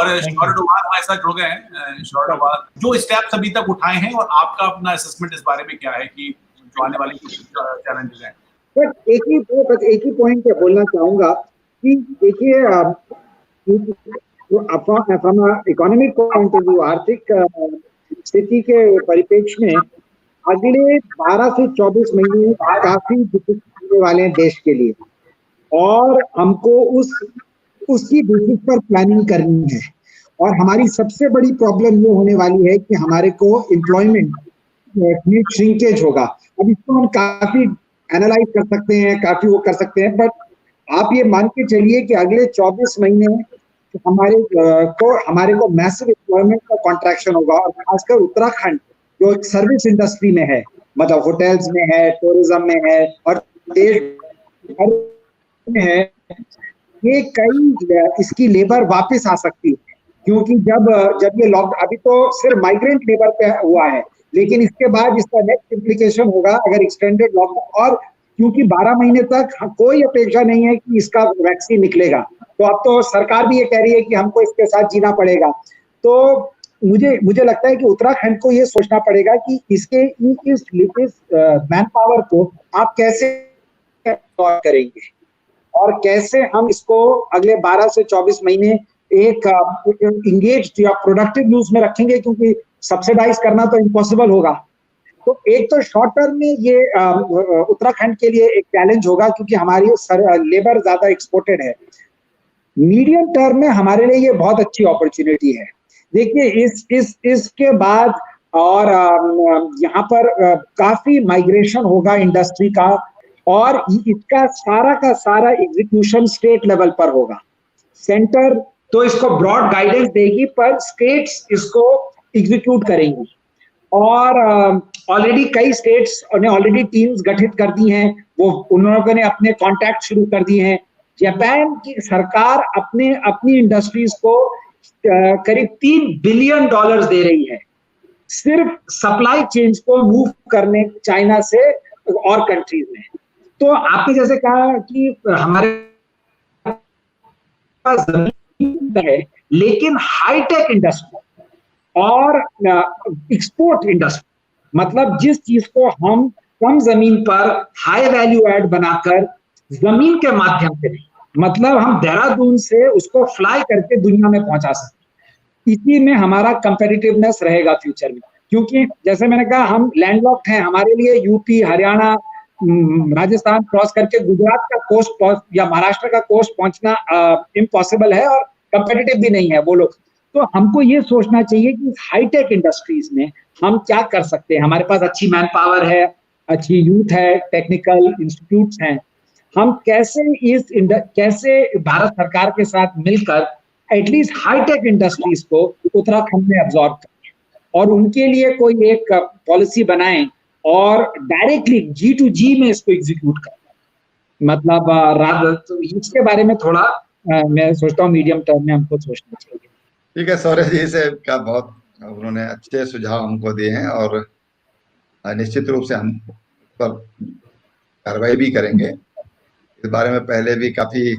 और शौर्य डोभाल हमारे साथ जुड़ गए हैं। शौर्य डोभाल, जो स्टेप्स अभी तक उठाए हैं और आपका अपना असेसमेंट इस बारे में क्या है कि जो आने वाले चैलेंजेस हैं? बस एक ही पॉइंट बोलना चाहूंगा कि देखिए, from economic point of view, आर्थिक स्थिति के परिप्रेक्ष्य में अगले 12 से 24 महीने काफी डिफिकल्ट होने वाले हैं देश के लिए, और हमको उसकी बेसिस पर प्लानिंग करनी है। और हमारी सबसे बड़ी प्रॉब्लम ये होने वाली है कि हमारे को एम्प्लॉयमेंट श्रिंकेज होगा। अब इसको हम काफी एनालाइज कर सकते हैं, काफी वो कर सकते हैं, बट आप ये मान के चलिए कि अगले 24 महीने हमारे को मैसिव एम्प्लॉयमेंट का कॉन्ट्रैक्शन होगा। और खासकर उत्तराखंड जो सर्विस इंडस्ट्री में है, मतलब होटल्स में है, टूरिज्म में है और देश भर में है, ये कई इसकी लेबर वापस आ सकती है। क्योंकि जब ये लॉकडाउन, अभी तो सिर्फ माइग्रेंट लेबर पे हुआ है, लेकिन इसके बाद इसका नेक्स्ट इम्प्लीकेशन होगा अगर एक्सटेंडेड लॉकडाउन, और क्योंकि 12 महीने तक कोई अपेक्षा नहीं है कि इसका वैक्सीन निकलेगा, तो अब तो सरकार भी ये कह रही है कि हमको इसके साथ जीना पड़ेगा। तो मुझे लगता है कि उत्तराखंड को ये सोचना पड़ेगा कि इस मैन पावर को आप कैसे करेंगे और कैसे हम इसको अगले 12 से 24 महीने एक इंगेज्ड या प्रोडक्टिव यूज में रखेंगे, क्योंकि सब्सिडाइज करना तो इम्पॉसिबल होगा। तो एक तो शॉर्ट टर्म में ये उत्तराखंड के लिए एक चैलेंज होगा, क्योंकि हमारी लेबर ज्यादा एक्सपोर्टेड है। मीडियम टर्म में हमारे लिए ये बहुत अच्छी अपॉर्चुनिटी है। देखिए, इसके बाद और यहाँ पर काफी माइग्रेशन होगा इंडस्ट्री का, और इसका सारा का सारा एग्जीक्यूशन स्टेट लेवल पर होगा। सेंटर तो इसको ब्रॉड गाइडेंस देगी, पर स्टेट्स इसको एग्जीक्यूट करेंगी। और ऑलरेडी कई स्टेट्स ने ऑलरेडी टीम्स गठित कर दी हैं, उन लोगों ने अपने कॉन्टैक्ट शुरू कर दिए हैं। जापान की सरकार अपनी इंडस्ट्रीज को करीब $3 बिलियन दे रही है, सिर्फ सप्लाई चेन्स को मूव करने चाइना से और कंट्रीज में। तो आपने जैसे कहा कि हमारे पास जमीन है, लेकिन हाईटेक इंडस्ट्री और एक्सपोर्ट इंडस्ट्री, मतलब जिस चीज को हम कम जमीन पर हाई वैल्यू ऐड बनाकर जमीन के माध्यम से, मतलब हम देहरादून से उसको फ्लाई करके दुनिया में पहुंचा सकते, इसी में हमारा कंपेटिटिवनेस रहेगा फ्यूचर में। क्योंकि जैसे मैंने कहा, हम लैंडलॉक्ड हैं, हमारे लिए यूपी, हरियाणा, राजस्थान क्रॉस करके गुजरात का कोस्ट या महाराष्ट्र का कोस्ट पहुंचना इम्पॉसिबल है, और कंपेटिटिव भी नहीं है वो लोग। तो हमको ये सोचना चाहिए कि हाईटेक इंडस्ट्रीज में हम क्या कर सकते हैं। हमारे पास अच्छी मैन पावर है, अच्छी यूथ है, टेक्निकल इंस्टीट्यूट्स हैं। हम कैसे भारत सरकार के साथ मिलकर एटलीस्ट हाईटेक इंडस्ट्रीज को उत्तराखंड में अब्सॉर्ब करें, और उनके लिए कोई एक पॉलिसी बनाएं और डायरेक्टली G2G में इसको एग्जीक्यूट करें। मतलब तो इसके बारे में थोड़ा मैं सोचता हूँ मीडियम टर्म में हमको सोचना चाहिए। ठीक है, शौर्य जी से का बहुत उन्होंने अच्छे सुझाव हमको दिए हैं, और निश्चित रूप से हम पर कार्रवाई भी करेंगे। इस बारे में पहले भी काफी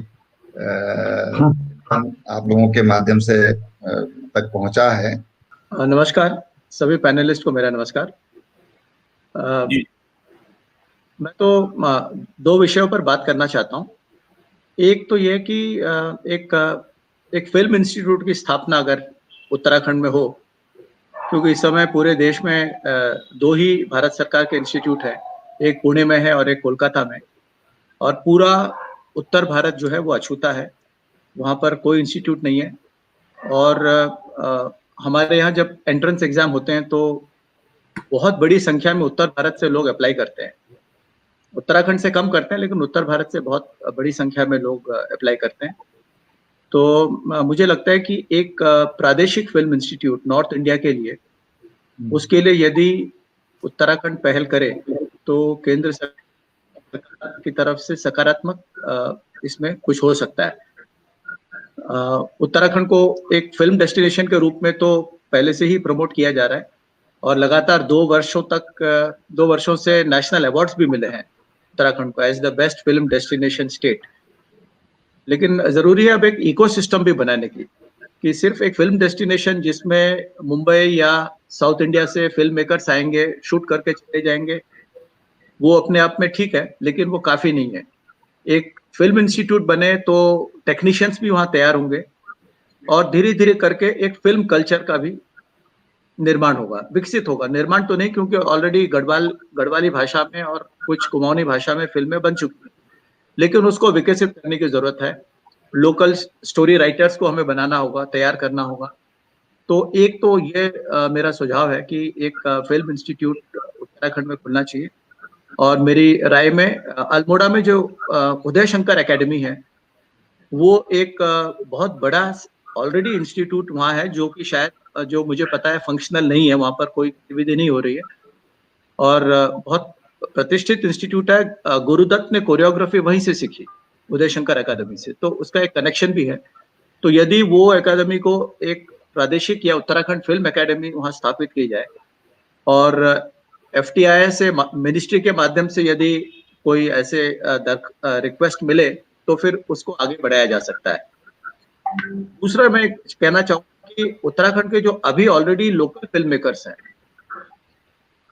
आप लोगों के माध्यम से तक पहुंचा है। नमस्कार सभी पैनलिस्ट को, मेरा नमस्कार। मैं तो 2 विषयों पर बात करना चाहता हूं। एक तो यह कि एक फिल्म इंस्टीट्यूट की स्थापना अगर उत्तराखंड में हो, क्योंकि इस समय पूरे देश में 2 ही भारत सरकार के इंस्टीट्यूट है, एक पुणे में है और एक कोलकाता में, और पूरा उत्तर भारत जो है वो अछूता है, वहाँ पर कोई इंस्टीट्यूट नहीं है। और हमारे यहाँ जब एंट्रेंस एग्जाम होते हैं तो बहुत बड़ी संख्या में उत्तर भारत से लोग अप्लाई करते हैं। उत्तराखंड से कम करते हैं, लेकिन उत्तर भारत से बहुत बड़ी संख्या में लोग अप्लाई करते हैं। तो मुझे लगता है कि एक प्रादेशिक फिल्म इंस्टीट्यूट नॉर्थ इंडिया के लिए, उसके लिए यदि उत्तराखंड पहल करे तो केंद्र सरकार की तरफ से सकारात्मक इसमें कुछ हो सकता है। उत्तराखंड को एक फिल्म डेस्टिनेशन के रूप में तो पहले से ही प्रमोट किया जा रहा है, और लगातार 2 वर्षों से नेशनल अवार्ड्स भी मिले हैं उत्तराखंड को as the best film destination state. लेकिन जरूरी है अब एक इकोसिस्टम भी बनाने की, कि सिर्फ एक फिल्म डेस्टिनेशन जिसमें मुंबई या साउथ इंडिया से फिल्म मेकर्स आएंगे, शूट करके चले जाएंगे, वो अपने आप में ठीक है, लेकिन वो काफी नहीं है। एक फिल्म इंस्टीट्यूट बने तो टेक्नीशियंस भी वहां तैयार होंगे और धीरे धीरे करके एक फिल्म कल्चर का भी निर्माण होगा, विकसित होगा। निर्माण तो नहीं, क्योंकि ऑलरेडी गढ़वाली भाषा में और कुछ कुमाऊनी भाषा में फिल्में बन चुकी हैं, लेकिन उसको विकसित करने की जरूरत है। लोकल स्टोरी राइटर्स को हमें बनाना होगा, तैयार करना होगा। तो एक तो ये मेरा सुझाव है कि एक फिल्म इंस्टीट्यूट उत्तराखंड में खुलना चाहिए। और मेरी राय में अल्मोड़ा में जो उदय शंकर एकेडमी है, वो एक बहुत बड़ा ऑलरेडी इंस्टीट्यूट वहाँ है, जो कि शायद जो मुझे पता है फंक्शनल नहीं है, वहाँ पर कोई गतिविधि नहीं हो रही है, और बहुत प्रतिष्ठित इंस्टीट्यूट है। गुरुदत्त ने कोरियोग्राफी वहीं से सीखी, उदय शंकर एकेडमी से, तो उसका एक कनेक्शन भी है। तो यदि वो एकेडमी को एक प्रादेशिक या उत्तराखंड फिल्म एकेडमी वहाँ स्थापित की जाए और FTI से मिनिस्ट्री के माध्यम से यदि कोई ऐसे रिक्वेस्ट मिले तो फिर उसको आगे बढ़ाया जा सकता है। दूसरा मैं कहना चाहूंगा कि उत्तराखंड के जो अभी ऑलरेडी लोकल फिल्म मेकर्स हैं,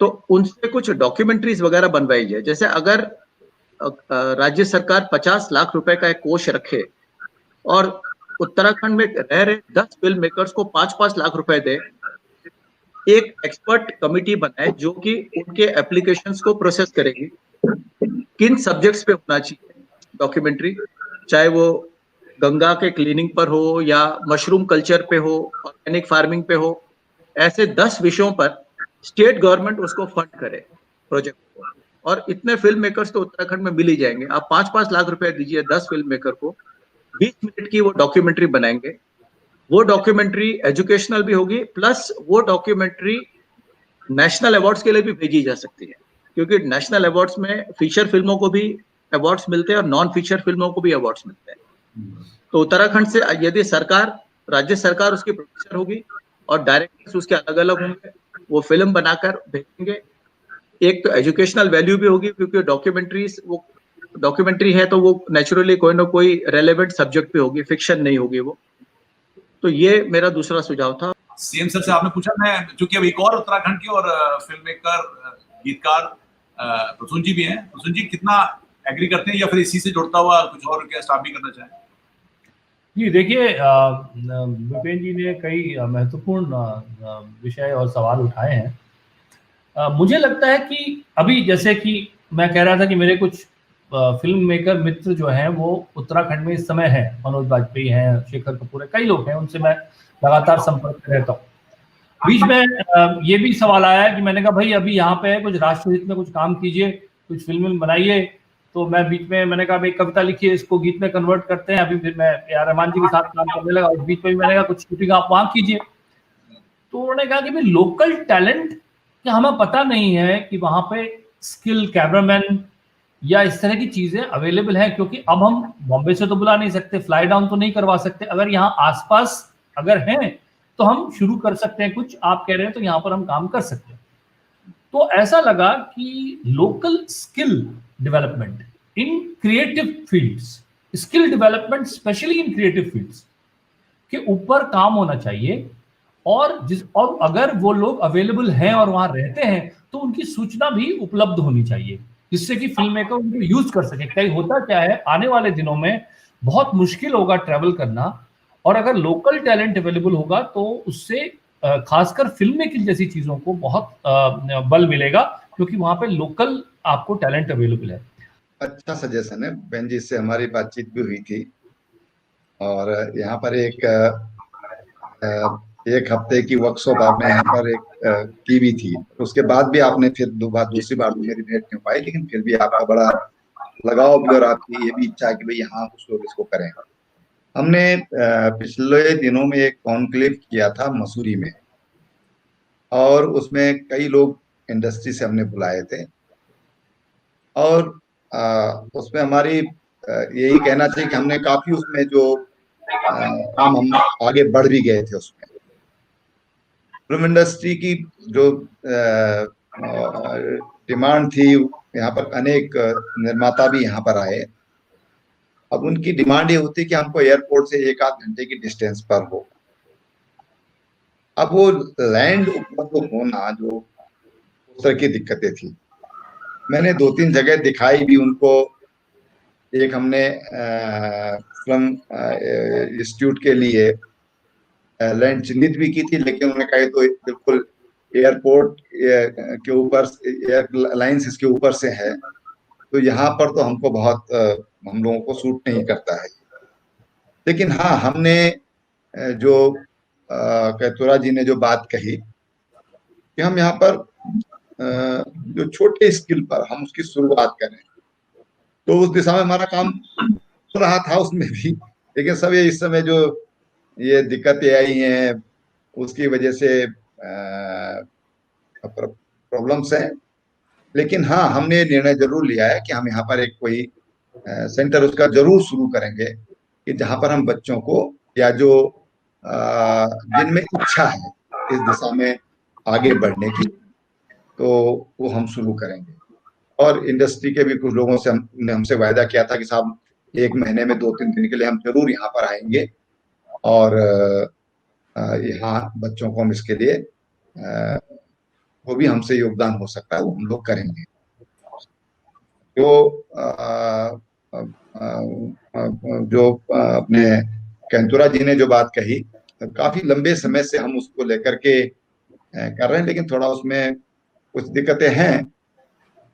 तो उनसे कुछ डॉक्यूमेंट्रीज वगैरह बनवाई जाए। जैसे अगर राज्य सरकार 50 लाख रुपए का एक कोष रखे और उत्तराखंड में रह रहे 10 फिल्म मेकर्स को 5-5 लाख रुपए दे, एक एक्सपर्ट कमिटी बनाए जो कि उनके एप्लीकेशंस को प्रोसेस करेगी, किन सब्जेक्ट्स पे होना चाहिए डॉक्यूमेंट्री, चाहे वो गंगा के क्लीनिंग पर हो या मशरूम कल्चर पे हो, ऑर्गेनिक फार्मिंग पे हो, ऐसे 10 विषयों पर स्टेट गवर्नमेंट उसको फंड करे प्रोजेक्ट को। और इतने फिल्म मेकर्स तो उत्तराखंड में मिल ही जाएंगे। आप 5-5 लाख रुपए दीजिए 10 फिल्म मेकर को, 20 मिनट की वो डॉक्यूमेंट्री बनाएंगे। वो डॉक्यूमेंट्री एजुकेशनल भी होगी, प्लस वो डॉक्यूमेंट्री नेशनल अवार्ड्स के लिए भी भेजी जा सकती है, क्योंकि नेशनल अवार्ड्स में फीचर फिल्मों को भी अवार्ड्स मिलते हैं और नॉन फीचर फिल्मों को भी अवार्ड्स मिलते हैं। तो उत्तराखंड से यदि सरकार, राज्य सरकार उसकी प्रोड्यूसर होगी और डायरेक्टर्स उसके अलग अलग होंगे, वो फिल्म बनाकर भेजेंगे। एक तो एजुकेशनल वैल्यू भी होगी, क्योंकि डॉक्यूमेंट्री है तो वो नेचुरली कोई ना कोई रेलेवेंट सब्जेक्ट पे होगी, फिक्शन नहीं होगी वो। तो ये मेरा दूसरा सुझाव था। सीएम सर से आपने पूछा, मैं चूंकि अब एक और उत्तराखंड की और फिल्म मेकर गीतकार प्रसून जी भी हैं, प्रसून जी कितना एग्री करते हैं या फिर इसी से जुड़ता हुआ कुछ और क्या स्टार्ट भी करना चाहें? जी देखिए, विपिन जी ने कई महत्वपूर्ण विषय और सवाल उठाए हैं। मुझे लगता है कि अभी जैसे कि मैं कह रहा था कि मेरे कुछ फिल्म मेकर मित्र जो हैं वो उत्तराखंड में इस समय हैं, मनोज वाजपेयी हैं, शेखर कपूर है, कई लोग हैं, उनसे मैं लगातार संपर्क में रहता हूँ। बीच में ये भी सवाल आया है कि मैंने कहा भाई अभी यहाँ पे कुछ राष्ट्रहित में कुछ काम कीजिए, कुछ फिल्म बनाइए। तो मैं बीच में मैंने कहा भाई कविता लिखिए, इसको गीत में कन्वर्ट करते हैं। अभी फिर मैं A.R. रहमान जी के साथ काम करने लगा, उस बीच में भी मैंने कहा कुछ शूटिंग आप वहाँ कीजिए। तो उन्होंने कहा कि भाई लोकल टैलेंट कि हमें पता नहीं है कि वहाँ पे स्किल कैमरामैन या इस तरह की चीजें अवेलेबल हैं, क्योंकि अब हम बॉम्बे से तो बुला नहीं सकते, फ्लाई डाउन तो नहीं करवा सकते। अगर यहाँ आसपास अगर हैं तो हम शुरू कर सकते हैं कुछ, आप कह रहे हैं तो यहाँ पर हम काम कर सकते हैं। तो ऐसा लगा कि local skill development in creative fields, skill development specially in creative fields के ऊपर काम होना चाहिए। और अगर वो लोग अवेलेबल हैं और वहां रहते हैं तो उनकी सूचना भी उपलब्ध होनी चाहिए, जिससे कि फिल्म मेकर उनको यूज कर सके। कहीं होता क्या है, आने वाले दिनों में बहुत मुश्किल होगा ट्रैवल करना, और अगर लोकल टैलेंट अवेलेबल होगा तो उससे खासकर फिल्म मेकिंग जैसी चीजों को बहुत बल मिलेगा, क्योंकि वहां पे लोकल आपको टैलेंट अवेलेबल है। अच्छा सजेशन है बहन जी, से हमारी बातचीत भी हुई थी और यहाँ पर एक हफ्ते की वर्कशॉप आपने यहाँ पर एक की भी थी। उसके बाद भी आपने फिर दूसरी बार मेरी भेंट नहीं पाई, लेकिन फिर भी आपका बड़ा लगाव भी और आपकी ये भी इच्छा है कि भाई यहाँ कुछ लोग इसको करें। हमने पिछले दिनों में एक कॉन्क्लेव किया था मसूरी में, और उसमें कई लोग इंडस्ट्री से हमने बुलाए थे, और उसमें हमारी यही कहना चाहिए कि हमने काफी उसमें जो काम हम आगे बढ़ भी गए थे। उसमें फिल्म इंडस्ट्री की जो डिमांड थी, यहाँ पर अनेक निर्माता भी यहाँ पर आए। अब उनकी डिमांड ये होती है कि हमको एयरपोर्ट से 1-8 घंटे की डिस्टेंस पर हो, अब वो लैंड उपलब्ध होना जो उस तरह की दिक्कतें थी, मैंने 2-3 जगह दिखाई भी उनको। एक हमने फिल्म इंस्टीट्यूट के लिए लैंड चिन्हित भी की थी, लेकिन उन्होंने कहा तो बिल्कुल एयरपोर्ट के ऊपर, एयरलाइंस इसके ऊपर से है, तो यहाँ पर तो हमको बहुत हम लोगों को सूट नहीं करता है। लेकिन हाँ, हमने जो कैतुरा जी ने जो बात कही कि हम यहाँ पर जो छोटे स्किल पर हम उसकी शुरुआत करें, तो उस दिशा में हमारा काम चल रहा था उसमें भी। लेकिन सब ये इस समय जो ये दिक्कतें आई हैं उसकी वजह से प्रॉब्लम्स हैं। लेकिन हाँ, हमने निर्णय जरूर लिया है कि हम यहाँ पर एक कोई सेंटर उसका जरूर शुरू करेंगे कि जहाँ पर हम बच्चों को, या जो जिनमें इच्छा है इस दिशा में आगे बढ़ने की, तो वो हम शुरू करेंगे। और इंडस्ट्री के भी कुछ लोगों से हमसे वायदा किया था कि साहब 1 महीने में 2-3 दिन के लिए हम जरूर यहाँ पर आएंगे और यहाँ बच्चों को हम इसके लिए वो भी हमसे योगदान हो सकता है, वो हम लोग करेंगे। जो अपने कैंतुरा जी ने जो बात कही, काफी लंबे समय से हम उसको लेकर के कर रहे हैं, लेकिन थोड़ा उसमें कुछ दिक्कतें हैं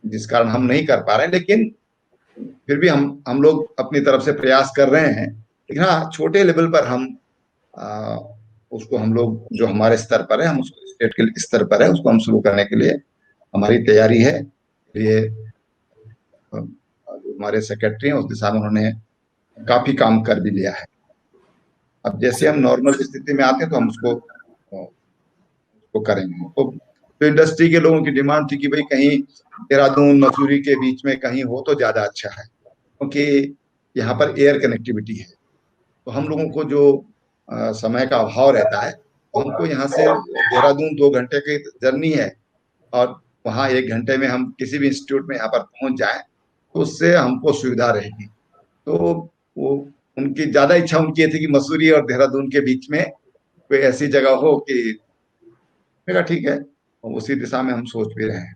जिस कारण हम नहीं कर पा रहे हैं। लेकिन फिर भी हम लोग अपनी तरफ से प्रयास कर रहे हैं। लेकिन हाँ, छोटे लेवल पर हम उसको, हम लोग जो हमारे स्तर पर है, हम उसको स्टेट के स्तर पर है, उसको हम शुरू करने के लिए हमारी तैयारी है। ये हमारे सेक्रेटरी हैं, उस दिशा में उन्होंने काफी काम कर भी लिया है। अब जैसे हम नॉर्मल स्थिति में आते हैं तो हम उसको करेंगे। तो इंडस्ट्री के लोगों की डिमांड थी कि भाई कहीं देहरादून मसूरी के बीच में कहीं हो तो ज्यादा अच्छा है, क्योंकि यहाँ पर एयर कनेक्टिविटी है। तो हम लोगों को जो समय का अभाव रहता है, हमको यहाँ से देहरादून 2 घंटे की जर्नी है और वहाँ 1 घंटे में हम किसी भी इंस्टीट्यूट में यहाँ पर पहुंच जाए, तो उससे हमको सुविधा रहेगी। तो वो उनकी ज्यादा इच्छा उनकी थी कि मसूरी और देहरादून के बीच में कोई ऐसी जगह हो कि, मेरा ठीक है, उसी दिशा में हम सोच भी रहे हैं।